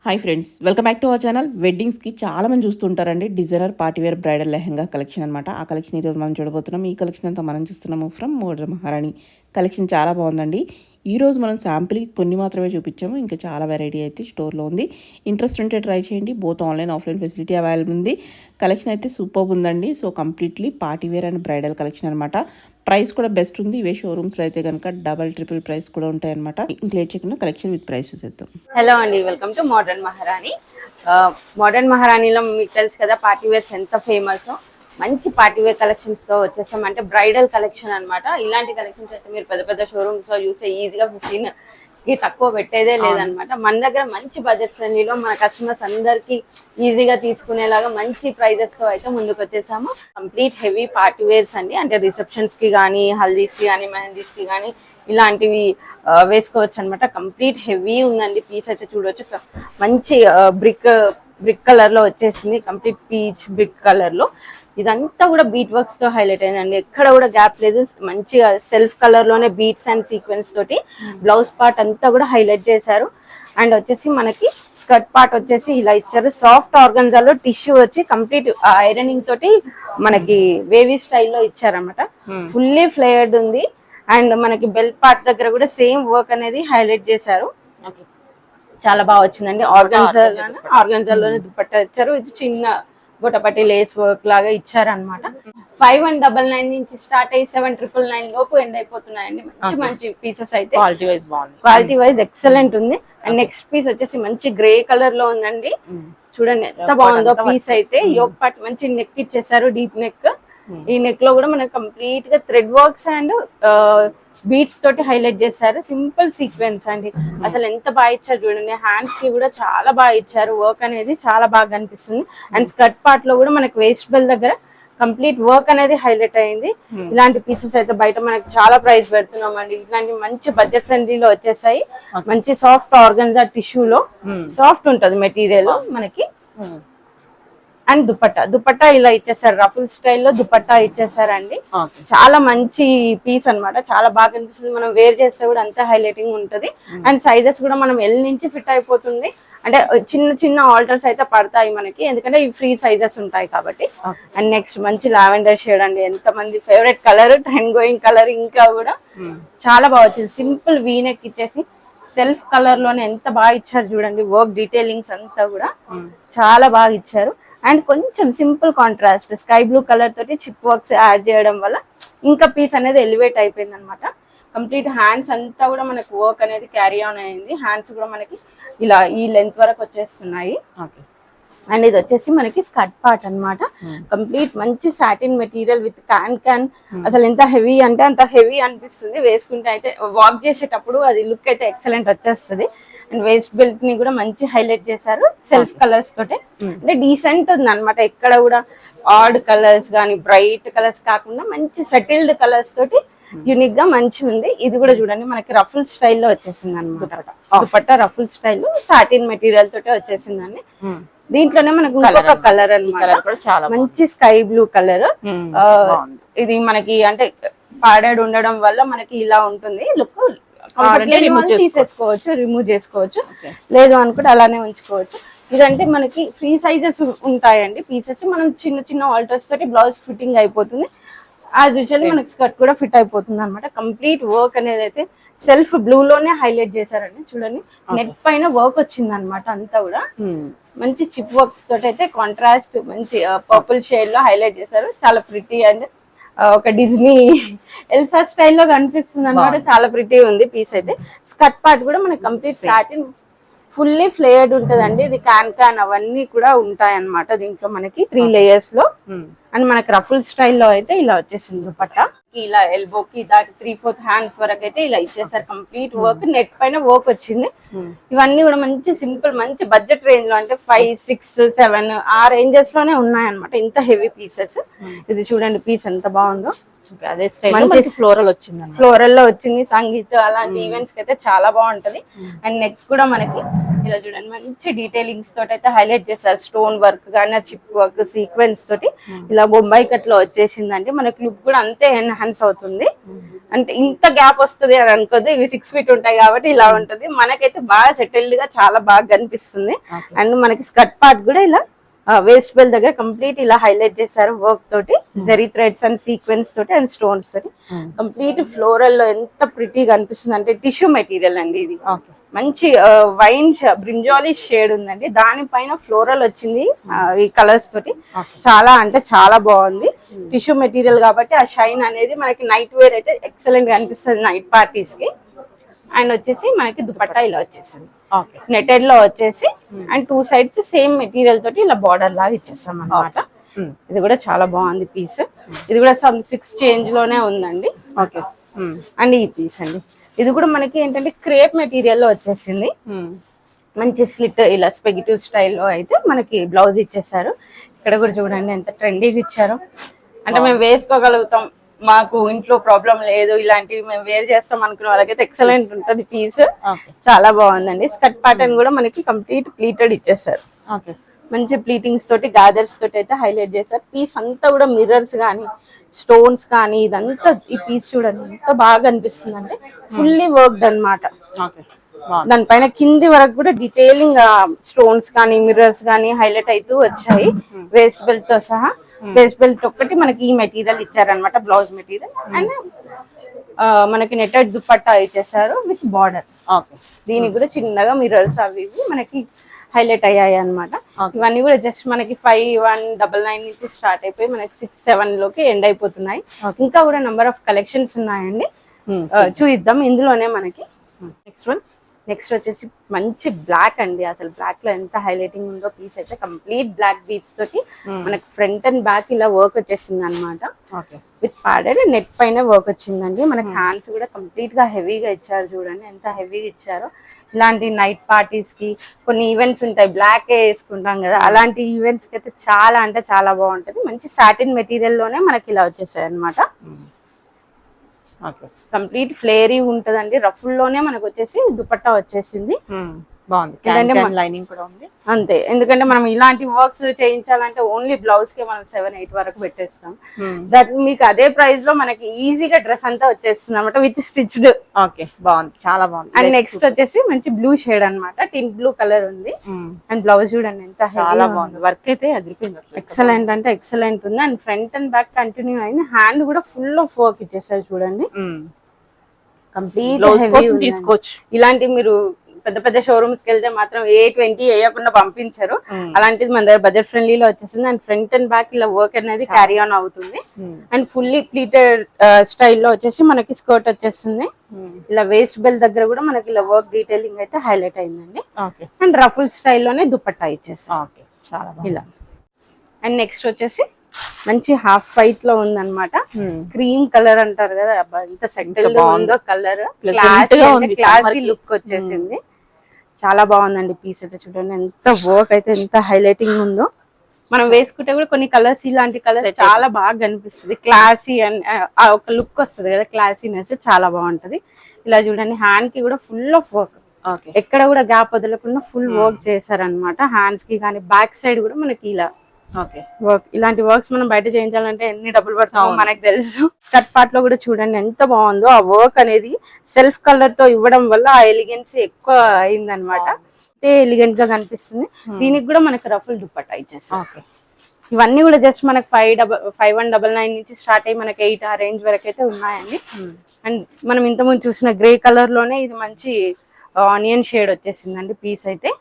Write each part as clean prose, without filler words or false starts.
Hi friends, welcome back to our channel. వెడ్డింగ్స్కి చాలా మంది చూస్తుంటారండి designer partywear bridal lehenga collection అనమాట. ఆ కలెక్షన్ ఈరోజు మనం చూడబోతున్నాం. ఈ కలెక్షన్ అంతా మనం చూస్తున్నాము ఫ్రమ్ మోడ్రన్ మహారాణి. కలెక్షన్ చాలా బాగుందండి. ఈరోజు మనం శాంపిల్కి కొన్ని మాత్రమే చూపించాము, ఇంకా చాలా వెరైటీ అయితే స్టోర్లో ఉంది. ఇంట్రెస్ట్ ఉంటే ట్రై చేయండి. Both online offline facility available ఉంది. కలెక్షన్ అయితే సూపర్ ఉందండి. So completely partywear and bridal collection అనమాట. ప్రైస్ కూడా బెస్ట్ ఉంది. ఇవే షోరూమ్స్లో అయితే కనుక డబల్ ట్రిపుల్ ప్రైస్ కూడా ఉంటాయి అనమాట. ఇంక్లేట్ చేయకుండా కలెక్షన్ విత్ ప్రైస్ చూసేద్దాం. హలో అండి, వెల్కమ్ టు మోడర్న్ మహారాణి. మోడర్న్ మహారాణిలో మీకు తెలుసు కదా పార్టీ వేర్స్ ఎంత ఫేమస్. మంచి పార్టీ వేర్ కలెక్షన్స్ తో వచ్చేసాం. అంటే బ్రైడల్ కలెక్షన్ అన్నమాట. ఇలాంటి కలెక్షన్స్ అయితే మీరు పెద్ద పెద్ద షోరూమ్స్ లో చూస్తే ఈజీగా 15 కి తక్కువ పెట్టేదే లేదనమాట. మన దగ్గర మంచి బడ్జెట్ ఫ్రెండ్లీలో మన కస్టమర్స్ అందరికి ఈజీగా తీసుకునేలాగా మంచి ప్రైజెస్ తో అయితే ముందుకు వచ్చేసాము. కంప్లీట్ హెవీ పార్టీ వేర్స్ అండి. అంటే రిసెప్షన్స్ కి కానీ, హల్దీస్ కి కానీ, మెహందీస్ కి కానీ ఇలాంటివి వేసుకోవచ్చు అనమాట. కంప్లీట్ హెవీ ఉందండి. పీస్ అయితే చూడవచ్చు. మంచి బ్రిక్ కలర్ లో వచ్చేసింది. కంప్లీట్ పీచ్ బ్రిక్ కలర్ లో ఇదంతా కూడా బీట్ వర్క్స్ తో హైలైట్ అయిందండి. ఎక్కడ కూడా గ్యాప్ లేదు. మంచిగా సెల్ఫ్ కలర్ లోనే బీట్స్ అండ్ సీక్వెన్స్ తోటి బ్లౌజ్ పార్ట్ అంతా కూడా హైలైట్ చేశారు. అండ్ వచ్చేసి మనకి స్కర్ట్ పార్ట్ వచ్చేసి ఇలా ఇచ్చారు. సాఫ్ట్ ఆర్గన్జాలో టిష్యూ వచ్చి కంప్లీట్ ఐరనింగ్ తోటి మనకి వేవీ స్టైల్లో ఇచ్చారన్నమాట. ఫుల్లీ ఫ్లేయర్డ్ ఉంది. అండ్ మనకి బెల్ పార్ట్ దగ్గర కూడా సేమ్ వర్క్ అనేది హైలైట్ చేశారు. చాలా బాగా వచ్చిందండి. ఆర్గన్జాలోనే దుపట్టా ఇచ్చారు. ఇది చిన్న గొట్టపట్టి లేస్ వర్క్ లాగా ఇచ్చారనమాట. 5199 నుంచి స్టార్ట్ అయ్యి 7999 లోపు ఎండ్ అయిపోతున్నాయండి. మంచి మంచి పీసెస్ అయితే క్వాలిటీ వైజ్ ఎక్సలెంట్ ఉంది. అండ్ నెక్స్ట్ పీస్ వచ్చేసి మంచి గ్రే కలర్ లో ఉందండి. చూడండి ఎంత బాగుందో పీస్ అయితే. యోక్ పార్ట్ మంచి నెక్ ఇచ్చేసారు, డీప్ నెక్. ఈ నెక్ లో కూడా మనకి కంప్లీట్ గా థ్రెడ్ వర్క్స్ అండ్ బీట్స్ తోటి హైలైట్ చేశారు. సింపుల్ సీక్వెన్స్ అండి. అసలు ఎంత బాగా ఇచ్చారు చూడండి. హ్యాండ్స్ కి కూడా చాలా బాగా ఇచ్చారు. వర్క్ అనేది చాలా బాగా కనిపిస్తుంది. అండ్ స్కర్ట్ పార్ట్ లో కూడా మనకి వేస్ట్ బెల్ దగ్గర కంప్లీట్ వర్క్ అనేది హైలైట్ అయింది. ఇలాంటి పీసెస్ అయితే బయట మనకి చాలా ప్రైస్ పెడుతున్నాం అండి. ఇలాంటి మంచి బడ్జెట్ ఫ్రెండ్లీలో వచ్చేసాయి. మంచి సాఫ్ట్ ఆర్గన్జా టిష్యూలో సాఫ్ట్ ఉంటది మెటీరియల్ మనకి. అండ్ దుపట్టా ఇలా ఇచ్చేసారు. రఫుల్ స్టైల్లో దుపట్టా ఇచ్చేసారండి. చాలా మంచి పీస్ అన్నమాట. చాలా బాగా అనిపిస్తుంది. మనం వేర్ చేస్తే కూడా అంతే హైలైటింగ్ ఉంటది. అండ్ సైజెస్ కూడా మనం ఎల్ నుంచి ఫిట్ అయిపోతుంది. అంటే చిన్న చిన్న ఆల్టర్స్ అయితే పడతాయి మనకి, ఎందుకంటే ఈ ఫ్రీ సైజెస్ ఉంటాయి కాబట్టి. అండ్ నెక్స్ట్ మంచి లావెండర్ షేడ్ అండి. ఎంత మంది favourite colour, trend going colour. ఇంకా కూడా చాలా బాగా వచ్చింది. సింపుల్ వీనెక్ ఇచ్చేసి సెల్ఫ్ కలర్ లోనే ఎంత బాగా ఇచ్చారు చూడండి. వర్క్ డీటెయిలింగ్స్ అంతా కూడా చాలా బాగా ఇచ్చారు. అండ్ కొంచెం simple contrast sky blue colour తోటి చిప్ వర్క్స్ యాడ్ చేయడం వల్ల ఇంకా పీస్ అనేది ఎలివేట్ అయిపోయింది అనమాట. కంప్లీట్ హ్యాండ్స్ అంతా కూడా మనకు వర్క్ అనేది క్యారీ ఆన్ అయింది. హ్యాండ్స్ కూడా మనకి ఇలా ఈ లెంత్ వరకు వచ్చేస్తున్నాయి. అండ్ ఇది వచ్చేసి మనకి స్కర్ట్ పార్ట్ అనమాట. కంప్లీట్ మంచి సాటిన్ మెటీరియల్ విత్ క్యాన్. అసలు ఎంత హెవీ అంటే అంత హెవీ అనిపిస్తుంది. వేసుకుంటే అయితే వాక్ చేసేటప్పుడు అది లుక్ అయితే ఎక్సలెంట్ వచ్చేస్తుంది. అండ్ వేస్ట్ బెల్ట్ ని కూడా మంచి హైలైట్ చేశారు సెల్ఫ్ కలర్స్ తోటే. అంటే డీసెంట్ ఉంది అనమాట. ఎక్కడ కూడా ఆడ్ కలర్స్ కానీ బ్రైట్ కలర్స్ కాకుండా మంచి సెటిల్డ్ కలర్స్ తోటి యూనిక్ గా మంచి ఉంది. ఇది కూడా చూడండి మనకి రఫుల్ స్టైల్లో వచ్చేసింది అనమాట. Dupatta ruffle style satin material తోటే వచ్చేసిందండి. దీంట్లోనే మనకు ఇంకొక కలర్ అన్నమాట. మంచి స్కై బ్లూ కలర్. ఇది మనకి అంటే పాడెడ్ ఉండడం వల్ల మనకి ఇలా ఉంటుంది లుక్. తీసేసుకోవచ్చు, రిమూవ్ చేసుకోవచ్చు. లేదు అనుకుంటే అలానే ఉంచుకోవచ్చు. ఇదంటే మనకి ఫ్రీ సైజెస్ ఉంటాయండి పీసెస్. మనం చిన్న చిన్న ఆల్టర్స్ తోటి బ్లౌజ్ ఫిట్టింగ్ అయిపోతుంది. యాజ్ యూజువల్ మనకి స్కర్ట్ కూడా ఫిట్ అయిపోతుంది అనమాట. కంప్లీట్ వర్క్ అనేది అయితే సెల్ఫ్ బ్లూ లోనే హైలైట్ చేశారండి. చూడండి నెట్ పైన వర్క్ వచ్చింది అనమాట. అంతా కూడా మంచి చిప్ వర్క్స్ తోటి అయితే కాంట్రాస్ట్ మంచి పర్పుల్ షేడ్ లో హైలైట్ చేశారు. చాలా ప్రిటీ అండ్ ఒక డిజ్నీ ఎల్సా స్టైల్లో కనిపిస్తుంది అనమాట. చాలా ప్రిటీ ఉంది పీస్ అయితే. స్కర్ట్ పార్ట్ కూడా మనకి కంప్లీట్ సాటిన్ ఫుల్లీ ఫ్లేయర్డ్ ఉంటదండి. ఇది క్యాన్ అవన్నీ కూడా ఉంటాయి అన్నమాట. దీంట్లో మనకి 3 లేయర్స్ లో. అండ్ మనకి రఫుల్ స్టైల్లో అయితే ఇలా వచ్చేసింది దుపట్టా. ఇలా ఎల్బోకి దాటి 3/4 హ్యాండ్స్ వరకు అయితే ఇలా ఇచ్చేసారు. కంప్లీట్ వర్క్ నెట్ పైన వర్క్ వచ్చింది. ఇవన్నీ కూడా మంచి సింపుల్ మంచి బడ్జెట్ రేంజ్ లో, అంటే 5, 6, 7 ఆ రేంజెస్ లోనే ఉన్నాయన్నమాట. ఇంత హెవీ పీసెస్. ఇది చూడండి పీస్ ఎంత బాగుందో. అదే స్టైల్ మంచి ఫ్లోరల్ వచ్చింది అన్నమాట. ఫ్లోరల్ లో వచ్చింది. సంగీత్ అలాంటి ఈవెంట్స్ కి అయితే చాలా బాగుంటది. అండ్ నెక్ కూడా మనకి ఇలా చూడండి మంచి డీటెయిలింగ్స్ తోటి అయితే హైలైట్ చేస్తారు. స్టోన్ వర్క్ కానీ చిప్ వర్క్ సీక్వెన్స్ తోటి ఇలా బొంబాయి కట్ లో వచ్చేసిందండి. మనకి లుక్ కూడా అంతే ఎన్హాన్స్ అవుతుంది. అంటే ఇంత గ్యాప్ వస్తుంది అని అనుకోద్దు, ఇవి 6 feet ఉంటాయి కాబట్టి ఇలా ఉంటది. మనకైతే బాగా సెటిల్డ్ గా చాలా బాగా కనిపిస్తుంది. అండ్ మనకి స్కర్ట్ పార్ట్ కూడా ఇలా వేస్ట్ బెల్ దగ్గర కంప్లీట్ ఇలా హైలైట్ చేశారు వర్క్ తోటి, జెరీ థ్రెడ్స్ అండ్ సీక్వెన్స్ తోటి అండ్ స్టోన్స్ తోటి కంప్లీట్ ఫ్లోరల్ లో ఎంత ప్రిటీగా అనిపిస్తుంది అంటే టిష్యూ మెటీరియల్ అండి ఇది. మంచి వైన్ బ్రింజాలీ షేడ్ ఉందండి, దానిపైన ఫ్లోరల్ వచ్చింది ఈ కలర్స్ తోటి. చాలా అంటే చాలా బాగుంది. టిష్యూ మెటీరియల్ కాబట్టి ఆ షైన్ అనేది మనకి నైట్ వేర్ అయితే ఎక్సలెంట్ గా అనిపిస్తుంది నైట్ పార్టీస్ కి. అండ్ వచ్చేసి మనకి దుపట్టా ఇలా వచ్చేసింది నెటెడ్ లో వచ్చేసి, అండ్ 2 sides సేమ్ మెటీరియల్ తోటి ఇలా బార్డర్ లాగా ఇచ్చేస్తాం అన్నమాట. ఇది కూడా చాలా బాగుంది పీస్. ఇది కూడా సమ్ 6 change లోనే ఉందండి. ఓకే. అండ్ ఈ పీస్ అండి, ఇది కూడా మనకి ఏంటంటే క్రేప్ మెటీరియల్ లో వచ్చేసింది. మంచి స్లిట్ ఇలా స్పెగిటివ్ స్టైల్లో అయితే మనకి బ్లౌజ్ ఇచ్చేసారు. ఇక్కడ కూడా చూడండి ఎంత ట్రెండీగా ఇచ్చారు. అంటే మేము వేసుకోగలుగుతాం, మాకు ఇంట్లో ప్రాబ్లం లేదు, ఇలాంటివి మేము వేర్ చేస్తాం అనుకునే వాళ్ళకైతే ఎక్సలెంట్ ఉంటది పీస్. చాలా బాగుందండి. స్కర్ట్ ప్యాటర్న్ కూడా మనకి కంప్లీట్ ప్లీటెడ్ ఇచ్చేసారు. మంచి ప్లీటింగ్స్ తోటి గాదర్స్ తోటి అయితే హైలైట్ చేశారు. పీస్ అంతా కూడా మిర్రర్స్ కానీ స్టోన్స్ కానీ ఇదంతా ఈ పీస్ చూడండి ఎంత బాగా అనిపిస్తుంది అంటే ఫుల్లీ వర్క్డ్ అన్నమాట. దానిపైన కింది వరకు కూడా డీటెయిలింగ్ స్టోన్స్ కానీ మిర్రర్స్ కానీ హైలైట్ అవుతూ వచ్చాయి వేస్ట్ బెల్ట్ తో సహా. వేస్ట్ బెల్ట్ ఒక్కటి మనకి ఈ మెటీరియల్ ఇచ్చారనమాట, బ్లౌజ్ మెటీరియల్. అండ్ మనకి నెట్టెడ్ దుపట్టా ఇచ్చేసారు విత్ బార్డర్. దీనికి కూడా చిన్నగా మిర్రర్స్ అవి ఇవి మనకి హైలైట్ అయ్యాయి అనమాట. ఇవన్నీ కూడా జస్ట్ మనకి 5199 నుంచి స్టార్ట్ అయిపోయి మనకి 67 లోకి ఎండ్ అయిపోతున్నాయి. ఇంకా కూడా నెంబర్ ఆఫ్ కలెక్షన్స్ ఉన్నాయండి, చూద్దాం. ఇందులోనే మనకి నెక్స్ట్ వచ్చేసి మంచి బ్లాక్ అండి. అసలు బ్లాక్ లో ఎంత హైలైటింగ్ ఉందో పీస్ అయితే కంప్లీట్ బ్లాక్ బీడ్స్ తోటి మనకి ఫ్రంట్ అండ్ బ్యాక్ ఇలా వర్క్ వచ్చేసింది అనమాట. విత్ ప్యాడెడ్ నెట్ పైన వర్క్ వచ్చిందండి. మనకి హ్యాండ్స్ కూడా కంప్లీట్ గా హెవీగా ఇచ్చారు. చూడండి ఎంత హెవీగా ఇచ్చారో. ఇలాంటి నైట్ పార్టీస్ కి కొన్ని ఈవెంట్స్ ఉంటాయి, బ్లాక్ వేసుకుంటాం కదా, అలాంటి ఈవెంట్స్ కి అయితే చాలా అంటే చాలా బాగుంటది. మంచి సాటిన్ మెటీరియల్ లోనే మనకి ఇలా వచ్చేసాయి అనమాట. కంప్లీట్ ఫ్లేరీ ఉంటదండి. రఫుల్లోనే మనకు వచ్చేసి దుపట్టా వచ్చేసింది. బాగుంది. లైనింగ్ కూడా ఉంది అంతే. ఎందుకంటే మనం ఇలాంటి వర్క్స్ చేయించాలంటే ఓన్లీ బ్లౌజ్ కి మనం 7-8 వరకు పెట్టేస్తాం. దట్ మీకు అదే ప్రైస్ లో మనకి ఈజీగా డ్రెస్ అంతా వచ్చేస్తుంది అనమాట విత్ స్టిచ్డ్. ఓకే, బాగుంది, చాలా బాగుంది. అండ్ నెక్స్ట్ వచ్చేసి మంచి బ్లూ షేడ్ అనమాట, టింట్ బ్లూ కలర్ ఉంది. అండ్ బ్లౌజ్ చూడండి ఎంత చాలా బాగుంది. వర్క్ అయితే ఎక్సలెంట్ అంటే ఎక్సలెంట్ ఉంది. And front and back continue అయింది. హ్యాండ్ కూడా ఫుల్ ఆఫ్ వర్క్ ఇచ్చేసారు చూడండి. కంప్లీట్ తీసుకోవచ్చు. ఇలాంటి మీరు పెద్ద పెద్ద షోరూమ్స్ కి వెళ్తే మాత్రం 820 వేయకుండా పంపించారు. అలాంటిది మన దగ్గర బడ్జెట్ ఫ్రెండ్లీలో వచ్చేసింది. అండ్ ఫ్రంట్ అండ్ బ్యాక్ ఇలా వర్క్ అనేది క్యారీ ఆన్ అవుతుంది. అండ్ ఫుల్లీ ప్లీటెడ్ స్టైల్లో వచ్చేసి మనకి స్కర్ట్ వచ్చేస్తుంది. ఇలా వేస్ట్ బెల్ దగ్గర కూడా మనకి ఇలా వర్క్ డీటెయిలింగ్ అయితే హైలైట్ అయిందండి. అండ్ రఫుల్ స్టైల్లోనే దుపట్టా ఇచ్చేస్తాం ఇలా. అండ్ నెక్స్ట్ వచ్చేసి మంచి హాఫ్ వైట్ లో ఉందన్నమాట. క్రీమ్ కలర్ అంటారు కదా, ఎంత సెటిల్ ఉందో కలర్. క్లాసీ లుక్ వచ్చేసింది. చాలా బాగుందండి పీస్ అయితే. చూడండి ఎంత వర్క్ అయితే ఎంత హైలైటింగ్ ఉందో. మనం వేసుకుంటే కూడా కొన్ని కలర్స్ ఇలాంటి కలర్స్ చాలా బాగా కనిపిస్తుంది. క్లాసీ అండ్ ఒక లుక్ వస్తుంది కదా, క్లాసీనెస్ చాలా బాగుంటది. ఇలా చూడండి హ్యాండ్ కి కూడా ఫుల్ ఆఫ్ వర్క్, ఎక్కడ కూడా గ్యాప్ వదలకుండా ఫుల్ వర్క్ చేశారనమాట. హ్యాండ్స్ కి కానీ బ్యాక్ సైడ్ కూడా మనకి ఇలా వర్క్. ఇలాంటి వర్క్స్ మనం బయట చేయించాలంటే ఎన్ని డబ్బులు పడతామో మనకు తెలుసు. స్కర్ట్ పార్ట్ లో కూడా చూడండి ఎంత బాగుందో. ఆ వర్క్ అనేది సెల్ఫ్ కలర్ తో ఇవ్వడం వల్ల ఆ ఎలిగెన్స్ ఎక్కువ అయిందనమాట. ఎలిగెంట్ గా కనిపిస్తుంది. దీనికి కూడా మనకి రఫుల్ దుపట్టా ఇచ్చేస్తాం. ఇవన్నీ కూడా జస్ట్ మనకి 5199 నుంచి స్టార్ట్ అయ్యి మనకి 8 ఆ రేంజ్ వరకు అయితే ఉన్నాయండి. అండ్ మనం ఇంతకుముందు చూసిన గ్రే కలర్ లోనే ఇది మంచి ఆనియన్ షేడ్ వచ్చేసిందండి పీస్ అయితే.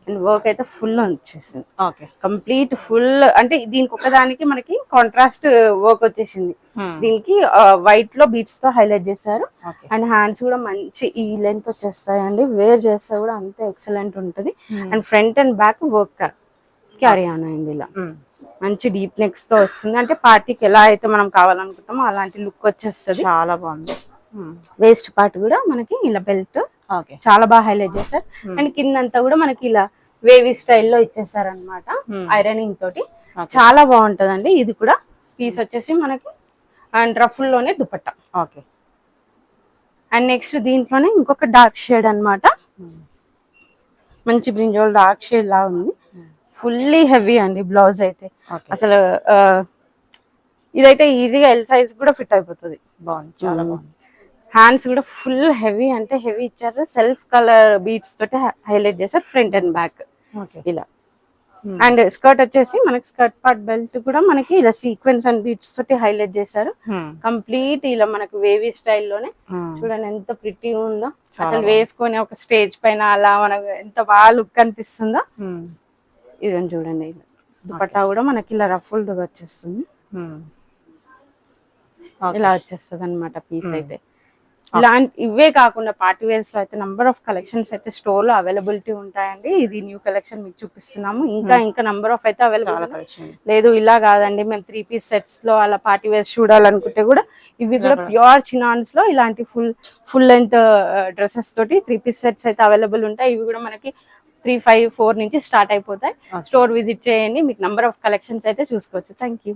అండ్ వర్క్ అయితే ఫుల్ వచ్చేసింది. కంప్లీట్ ఫుల్ అంటే దీనికి ఒకదానికి మనకి కాంట్రాస్ట్ వర్క్ వచ్చేసింది. దీనికి వైట్ లో బీట్స్ తో హైలైట్ చేశారు. అండ్ హ్యాండ్స్ కూడా మంచి ఈ లెంత్ వచ్చేస్తాయండి. వేర్ చేస్తే కూడా అంతే ఎక్సలెంట్ ఉంటది. And front and back work carry on అయింది. ఇలా మంచి డీప్ నెక్స్ తో వస్తుంది. అంటే పార్టీకి ఎలా అయితే మనం కావాలనుకుంటామో అలాంటి లుక్ వచ్చేస్తుంది. చాలా బాగుంది. వేస్ట్ పార్ట్ కూడా మనకి ఇలా బెల్ట్ చాలా బాగా హైలైట్ చేశారు. అండ్ కిందంతా కూడా మనకి ఇలా వేవీ స్టైల్లో ఇచ్చేసారు అనమాట ఐరనింగ్ తోటి. చాలా బాగుంటదండి. ఇది కూడా పీస్ వచ్చేసి మనకి అండ్ రఫుల్లోనే దుపట్టా. ఓకే. అండ్ నెక్స్ట్ దీంట్లోనే ఇంకొక డార్క్ షేడ్ అన్నమాట. మంచి బ్రింజాల్ డార్క్ షేడ్ లా ఉంది. ఫుల్లీ హెవీ అండి బ్లౌజ్ అయితే. Okay. అసలు ఇదైతే ఈజీగా ఎల్ సైజ్ కూడా ఫిట్ అయిపోతుంది. బాగుంది, చాలా బాగుంది. హ్యాండ్స్ కూడా ఫుల్ హెవీ అంటే హెవీ ఇచ్చారు. సెల్ఫ్ కలర్ బీట్స్ తోటి హైలైట్ చేశారు ఫ్రంట్ అండ్ బ్యాక్ ఓకే. ఇలా. అండ్ స్కర్ట్ వచ్చేసి మనకి స్కర్ట్ పార్ట్ బెల్ట్ కూడా మనకి ఇలా సీక్వెన్స్ అండ్ బీట్స్ తోటి హైలైట్ చేశారు. కంప్లీట్ ఇలా మనకి వేవీ స్టైల్లోనే చూడండి ఎంత ప్రిటీ ఉందో. అసలు వేసుకొని ఒక స్టేజ్ పైన అలా మనకు ఎంత బాగా లుక్ అనిపిస్తుందో. ఇదని చూడండి, దుపట్టా కూడా మనకి ఇలా రఫుల్డ్ వచ్చేస్తుంది. ఇలా వచ్చేస్తుంది అనమాట పీస్ అయితే. ఇలాంటి ఇవే కాకుండా పార్టీ వేర్స్ లో అయితే నంబర్ ఆఫ్ కలెక్షన్స్ అయితే స్టోర్ లో అవైలబిలిటీ ఉంటాయండి. ఇది న్యూ కలెక్షన్ మీకు చూపిస్తున్నాము. ఇంకా నంబర్ ఆఫ్ అయితే అవైలబుల్ లేదు. ఇలా కాదండి మేము 3 పీస్ సెట్స్ లో అలా పార్టీ వేర్స్ చూడాలనుకుంటే కూడా ఇవి కూడా ప్యూర్ చినాన్స్ లో ఇలాంటి ఫుల్ లెంత్ డ్రెస్సెస్ తోటి 3 పీస్ సెట్స్ అయితే అవైలబుల్ ఉంటాయి. ఇవి కూడా మనకి 3, 5, 4 నుంచి స్టార్ట్ అయిపోతాయి. స్టోర్ విజిట్ చేయండి, మీకు నంబర్ ఆఫ్ కలెక్షన్స్ అయితే చూసుకోవచ్చు. Thank you.